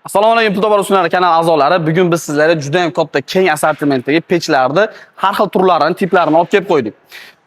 Assalomu alaykum Pultobar Uskunalari kanal a'zolari. Bugun biz sizlarga juda ham katta keng assortimentdagi pechlarni har xil turlarini, tiplarini olib kelib qo'ydik.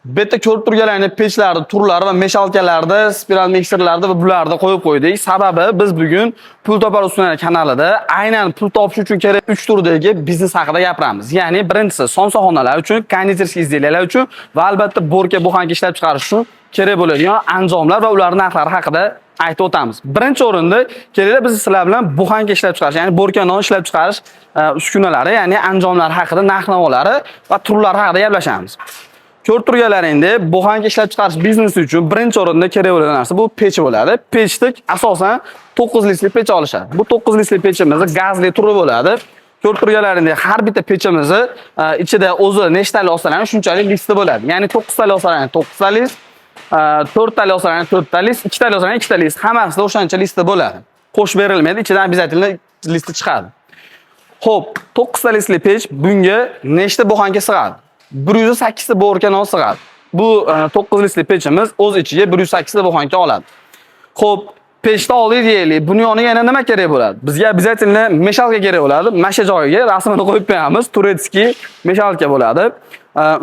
Bu yerda ko'rib turganlaringiz pechlarni turlari va meshalkalarda, spiral mikserlarda va bularda qo'yib qo'ydik. Sababi biz bugun Pultobar Uskunalari kanalida aynan pul topish uchun kerak 3 turdagi biznes haqida gapiramiz. Ya'ni birinchisi somsaxonalar uchun, konditerskiy izделияlar uchun va albatta bo'rka buxanka ishlab chiqarish uchun kerak bo'ladigan anjomlar va ularning narxlari haqida aytib o'tamiz. Birinchi o'rinda kelinglar biz sizlar bilan buxanka ishlab chiqarish, ya'ni bo'rka non ishlab chiqarish uskunalari, ya'ni anjomlar haqida, narx-navolari va turlari haqida gaplashamiz. Ko'rib turganlaringdek, buxanka ishlab chiqarish biznesi uchun birinchi o'rinda kerak bo'lgan narsa bu pech bo'ladi. Pechda asosan 9 litli pech olishadi. Bu 9 litli pechimiz gazli turi bo'ladi. Ko'rib turganlaringdek, har bitta pechimizni ichida o'zi nechtali olsalar shunchalik listi bo'ladi. Ya'ni 9 tali olsalar 9 tali, 4 tali olsalar 4 tali, 2 tali olsalar 2 tali, hammasida o'shancha listi bo'ladi. Qo'shib berilmaydi, ichidan обязательно listi chiqadi. Xo'p, 9 tali pech bunga nechta buxanka sig'adi? 108 ta bo'rka non sig'adi. Bu 9 litli pechimiz o'z ichiga 108 ta buxanka oladi. Xo'p, pechni oldik deylik. Buni yoniga yana nima kerak bo'ladi? Bizga обязательно meshalka kerak bo'ladi. Mana shu joyiga rasmini qo'yib qo'yamiz. Turetskiy meshalka bo'ladi.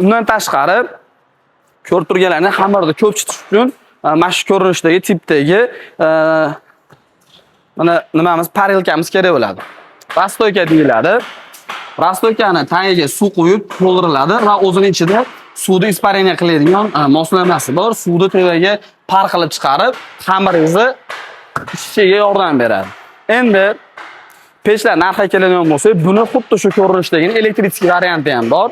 Undan tashqari ko'rib turganlarni xamirni ko'p chitish uchun mana shu ko'rinishdagi tipdagi mana nimamiz parilkamiz kerak bo'ladi. Rastoyka deyiladi. Rastoykani tagiga suv quyib to'ldiriladi va o'zining ichida suvni ispareniya qiladigan moslamasi bor. Suvni tevaga par qilib chiqarib, xamiringizni pishishiga yordam beradi. Endi pechlar narxiga keladigan bo'lsak, buni xuddi shu ko'rinishdagi elektritskiy varianti ham bor.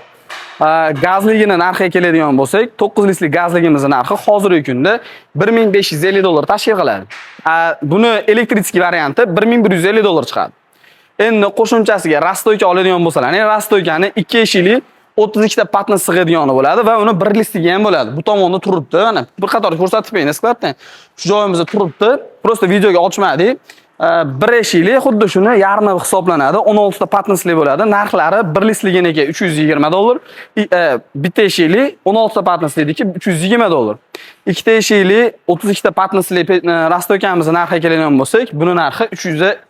Gazligini narxiga keladigan bo'lsak, 9 litli gazligimizning narxi hozirgi kunda $1550 tashkil qiladi. Buni elektritskiy varianti $1150 chiqadi. Endi qo'shimchasiga rastoyka oladigan bo'lsalar, ya'ni rastoykani 2 eshikli 32 ta patni sig'adigani bo'ladi va uni bir listiga ham bo'ladi. Bu tomonda turibdi. Mana bir qator ko'rsatib qo'ying, esklatdan. Shu joyimizda turibdi. Prosta videoga ochmadik. Bir eshikli xuddi shuni yarmi hisoblanadi. 16 ta patnisli bo'ladi. Narxlari bir listliginiki $320. Bitta eshikli 16 ta patnisliniki $320. Ikkita eshikli 32 ta patnisli rastoykamizning narxiga keladigan bo'lsak, buni narxi 300.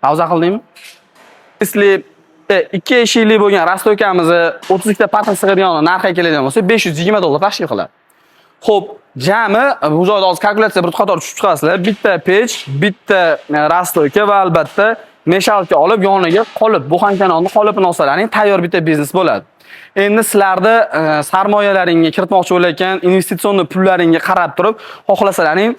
Pauza qildingmi? Isli 2 eshikli bo'lgan rastoykamizni 32 ta patni sig'adigan narxiga keladigan bo'lsa $520 tashkil qiladi. Xo'p, jami bu joyda hozir kalkulyatsiya bir qator tushib chiqasizlar. Bitta pech, bitta rastoyka va albatta meshalka olib yoniga qolib, buxanka nonni qolipini olsalaring tayyor bitta biznes bo'ladi. Endi sizlarda sarmoyalaringga kiritmoqchi bo'layotgan investitsion pullaringga qarab turib, xohlasalaring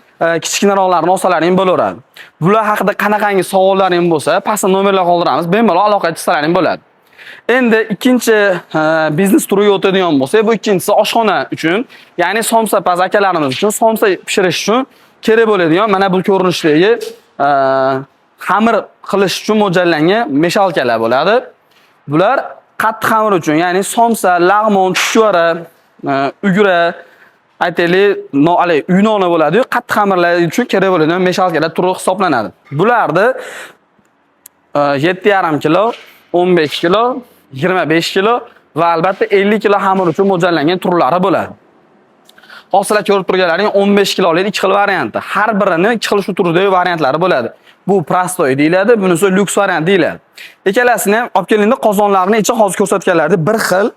kichkinaroqlarni olsalaring bo'laveradi. Bular haqida qanaqangi savollaring bo'lsa, pastda nomerlar qoldiramiz, bemalol aloqa qilsalaring bo'ladi. Endi ikkinchi biznes turiga o'tadigan bo'lsak, bu ikkinchisi oshxona uchun, ya'ni somsa-paz akalarimiz uchun somsa pishirish uchun kerak bo'ladigan mana bu ko'rinishdagi xamir qilish uchun mo'ljallangan meshalkalar bo'ladi. Bular qattiq xamir uchun, ya'ni somsa, lag'mon, chuchvara, ugra, aytaylik, uy noni bo'ladi. Qattiq xamirlar uchun kerak bo'ladigan meshalkalar turi hisoblanadi. Bularni 7,5 kilo, 15 kilo, 25 kilo va albatta 50 kilo xamir uchun mo'ljallangan turlari bo'ladi. Hozir ko'rib turganlaring 15 kilolik 2 xil varianti. Har birini 2 xil shu turdagi variantlari bo'ladi. Bu prostoy deyiladi, bunisi lyuks variant deyiladi. Ikkalasini ham olib kelingda qozonlarni ichi hozir ko'rsatganlaridek bir xil.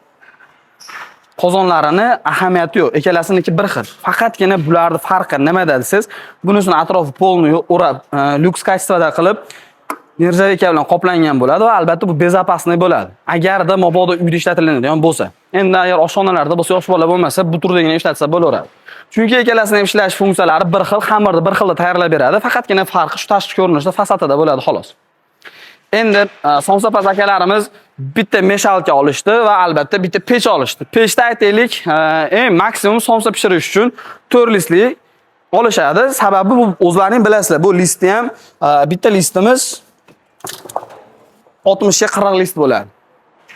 Qozonlarini ahamiyati yo'q. Ikkalasiniki bir xil. Faqatgina bularning farqi nimada desiz, bunisini atrofi polni o'rab, lyuks kачествоda qilib nержавейка bilan qoplangan bo'ladi va albatta bu bezopasniy bo'ladi. Agarda mabodo uyda ishlatiladigan bo'lsa. Endi agar oshxonalarda bo'lsa, yosh bola bo'lmasa, bu turdagina ishlatsa bo'laveradi. Chunki ikkalasining ishlash funksiyalari bir xil, xamirni bir xilda tayyorlab beradi. Faqatgina farqi shu tashqi ko'rinishda, fasadida bo'ladi xolos. Endi somsa-paz akalarimiz bitta meshalka olishdi va albatta bitta pech olishdi. Pechda aytaylik, eng maksimum somsa pishirish uchun 4 listli olishadi. Sababi bu o'zlaring bilasizlar, bu listni ham bitta listimiz 60 ga 40 list bo'ladi.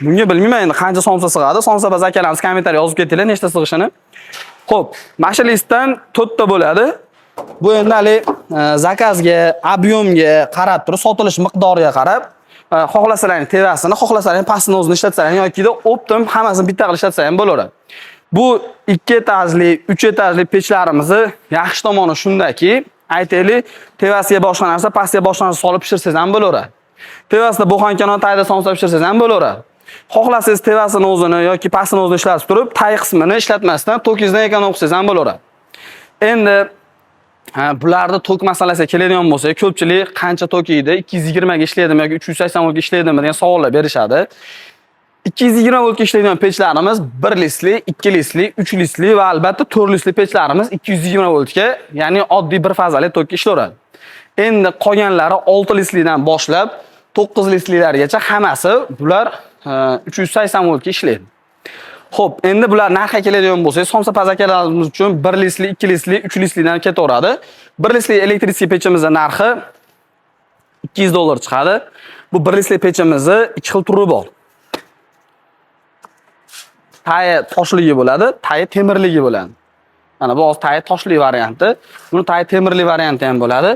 Bunga bilmayman endi qancha somsa sig'adi. Somsa-paz akalarimiz kommentariy yozib ketinglar nechta sig'ishini. Xo'p, mana shu listdan 4 ta bo'ladi. Bu endi hali zakazga, obyomga qarab turib, sotilish miqdoriga qarab, xohlasalaring tevasini, xohlasalaring pastini o'zini ishlatsalaring yoki optim hammasini bitta qilib ishlatsa ham bo'laveradi. Bu 2 etajli, 3 etajli pechlarimizni yaxshi tomoni shundaki, aytaylik, tevasiga boshqa narsa, pastiga boshqa narsa solib pishirsangiz ham bo'laveradi. Tevasida bo'g'on kanon tayda somsa pishirsangiz ham bo'laveradi. Xohlasangiz tevasini o'zini yoki pastini o'zini ishlatib turib, tay qismini ishlatmasdan tokingizdan ekan o'qisangiz ham bo'laveradi. Endi bularda tok masalasiga keladigan bo'lsak, ko'pchilik qancha tok yeydi, 220 ga ishlaydimi yoki 380 voltga ishlaydimi degan savollar berishadi. 220 voltga ishlaydigan pechlarimiz 1 litrli, 2 litrli, 3 litrli va albatta 4 litrli pechlarimiz 220 voltga, ya'ni oddiy bir fazali tokka ishlayveradi. Endi qolganlari 6 litrlidan boshlab 9 litrlilargacha hammasi bular 380 voltga ishlaydi. Xo'p, endi bular narxga keladigan bo'lsak, somsa pazakalarimiz uchun 1 litrli, 2 litrli, 3 litrlidan ketaveradi. 1 litrli elektrik pechimizning narxi $200 chiqadi. Bu 1 litrli pechimizning 2 xil turi bor. Tayi toshligi bo'ladi, tayi temirligi bo'ladi. Mana bu tayi toshli varianti, buni tayi temirli varianti ham bo'ladi.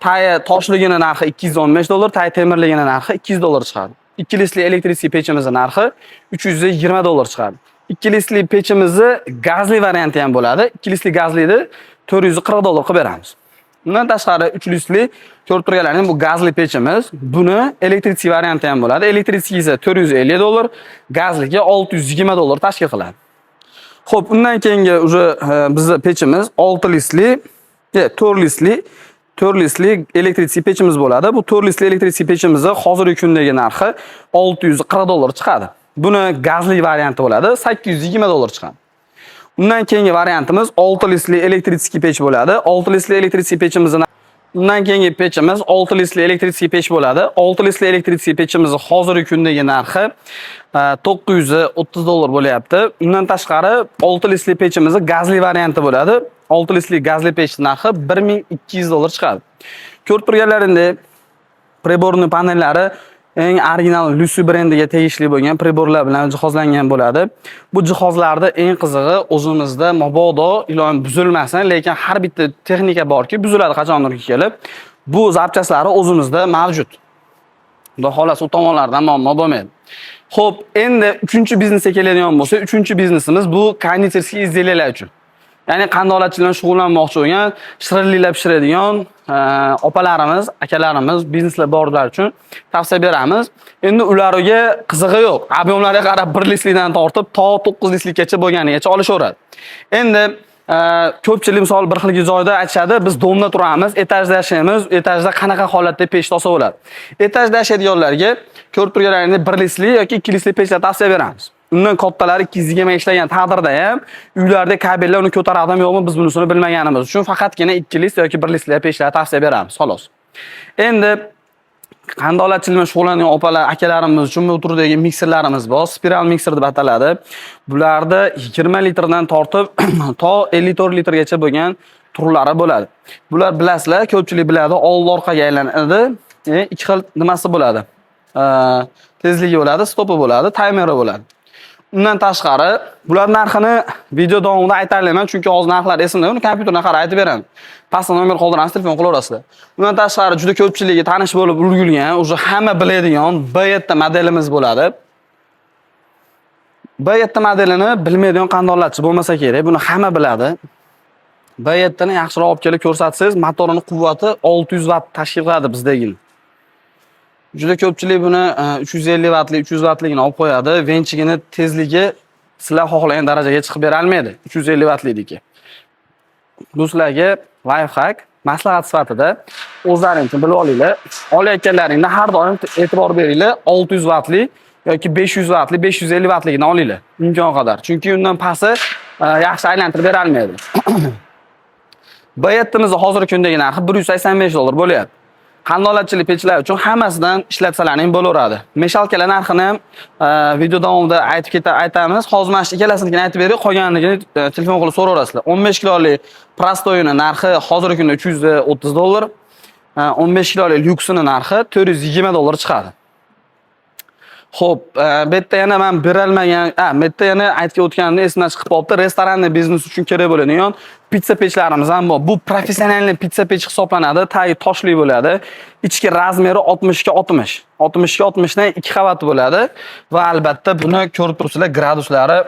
Tayi toshligining narxi $215, tayi temirligining narxi $200 chiqadi. 2 litrli elektrik pechimizning narxi $320 chiqadi. 2 litrli pechimizni gazli varianti ham bo'ladi. 2 litrli gazlini $440 qilib beramiz. Bundan tashqari 3 litrli ko'rib turganlaringiz bu gazli pechimiz. Buni elektrik varianti ham bo'ladi. Elektriki esa $450, gazligi $620 tashkil qiladi. Xo'p, undan keyingi bizning pechimiz 6 litrli, 4 litrli elektrik pechimiz bo'ladi. Bu 4 litrli elektrik pechimizning hozirgi kundagi narxi $640 chiqadi. Buni gazli varianti bo'ladi, $820 chiqadi. Undan keyingi variantimiz 6 litrli elektrik pech bo'ladi. 6 litrli elektrik pechimizning undan keyingi pechimiz 6 litrli elektrik pech bo'ladi. 6 litrli elektrik pechimizning hozirgi kundagi narxi $930 bo'lyapti. Undan tashqari 6 litrli pechimizning gazli varianti bo'ladi. 6 litrli gazli pech narxi $1200 chiqadi. Ko'rib turganlaringdek, preborning panellari eng original Lucy brendiga tegishli bo'lgan preborlar bilan jihozlangan bo'ladi. Bu jihozlarda eng qizig'i o'zimizda mabodo ilon buzilmasin, lekin har bitta texnika borki, buziladi qachondir kelib. Bu zapchaslari o'zimizda mavjud. Xudo xolasa u tomonlardan muammo bo'lmaydi. Xo'p, endi 3-biznesga keladigan bo'lsa, 3-biznesimiz bu konditerskiy izdeliylar uchun. Ya'ni qandolatchilik bilan shug'ullanmoqchi bo'lgan, shirinliklar pishiradigan opalarimiz, akalarimiz, bizneslar borlar uchun tavsiya beramiz. Endi ularga qizig'i yo'q. Ob'yomlarga qarab 1 litrdan tortib to 9 litrgacha bo'lganigacha olishaveradi. Endi ko'pchilik misol bir xil joyda aytishadi, biz domda turamiz, etajda yashaymiz, etajda qanaqa holatda pech tosa bo'ladi. Etajda yashaydiganlarga ko'rib turganlaringizdek 1 litrli yoki 2 litrli pechlar tavsiya beramiz. Undan kattalari 220 ga ishlagan taqdirda ham uylarda kabellar uni ko'taradimi yo'qmi biz bunisini bilmaganimiz uchun faqatgina 2 litr yoki 1 litrli pechlar tavsiya beramiz, xolos. Endi qandolatchilik bilan shug'ullangan opalar, akalarimiz uchun bu turdagi mikserlarimiz bor. Spiral mikser deb ataladi. Bularda 20 litrdan tortib to 54 litrgacha bo'lgan turlari bo'ladi. Bular bilasizlar, ko'pchilik biladi, old orqaga aylanadi. Ikki xil nimasi bo'ladi. Tezligi bo'ladi, stopi bo'ladi, taymeri bo'ladi. Undan tashqari, bular narxini video davomida aytayman, chunki hozir narxlar esimda, uni kompyuterdan qarab aytib beraman. Pastda nomer qoldiramiz, telefon qilaverasizlar. Undan tashqari juda ko'pchiligi tanish bo'lib ulgurgan, o'sha hamma biladigan B7 modelimiz bo'ladi. B7 modelini bilmaydigan qandolatchi bo'lmasa kerak, buni hamma biladi. B7 ni yaxshiroq olib kelib ko'rsatsangiz, motorining quvvati 600 watt tashkil qiladi bizdagi. Juda ko'pchilik buni 350 wattli, 300 wattligini olib qo'yadi. Venchigini tezligi sizlar xohlagan darajaga chiqib bera olmaydi. 350 wattliniki. Bu sizlarga life hack, maslahat sifatida o'zlaringiz bilib olinglar. Olayotganlaringda har doim e'tibor beringlar, 600 wattli yoki 500 wattli, 550 wattligini olinglar imkon qadar. Chunki undan pasti yaxshi aylantirib bera olmaydi. B7'mizning hozirgi kundagi narxi $185 bo'lyapti. Qandolatchilik pechlar uchun hammasidan ishlatsalarning bo'laveradi. Meshalkalar narxini ham video davomida aytamiz. Hozir mana shu ikkalasinikini aytib berib, qolganligini telefon qilib so'raverasizlar. 15 kiloli prostoyini narxi hozirgi kunda $330, 15 kiloli lyuksini narxi $420 chiqadi. Xo'p, bu yerda yana men beralmagan, bu yerda yana aytib o'tganimda esimdan chiqib qolibdi. Restoranni biznes uchun kerak bo'ladigan pizza pechlarimiz ham bor. Bu professional pizza pech hisoblanadi. Tagi toshli bo'ladi. Ichki razmeri 60 ga 60. 60 ga 60 dan 2 qavat bo'ladi va albatta buni ko'rib turibsizlar, graduslari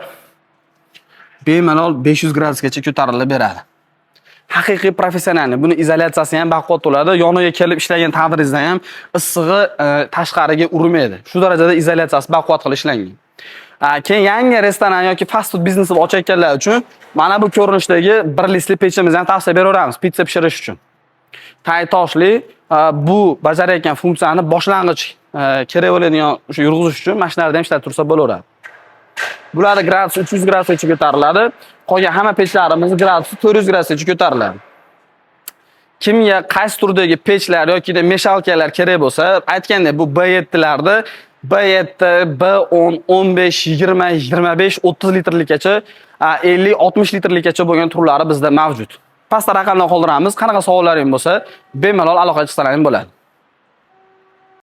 bemalol 500 gradusgacha ko'tarilib beradi. haqiqiy professional. Buni izolyatsiyasi ham baquvvat bo'ladi. Yoniga kelib ishlagan taqdiringizda ham issig'i tashqariga urmaydi. Shu darajada izolyatsiyasi baquvvat qilib ishlangan. Keyin yangi restoran yoki fast food biznesini ochayotganlar uchun mana bu ko'rinishdagi bir listli pechimizni ham tavsiya beraveramiz pitsa pishirish uchun. Tay toshli bu bajarayotgan funksiyani boshlang'ich kerak bo'ladigan o'sha yurg'izish uchun mashinalarda ham ishlatib tursa bo'laveradi. Bularning gradus 300 gradusgacha ko'tariladi. Qolgan hamma pechlarimiz gradusi 400 gradusgacha ko'tariladi. Kimga qaysi turdagi pechlar yoki meshalkalar kerak bo'lsa, aytgandek bu B7larda B7, B10, 15, 20, 25, 30 litrlikgacha, 50, 60 litrlikgacha bo'lgan turlari bizda mavjud. Pastda raqamni qoldiramiz. Qanaqa savollaring bo'lsa, bemalol aloqa chiqsalaring bo'ladi.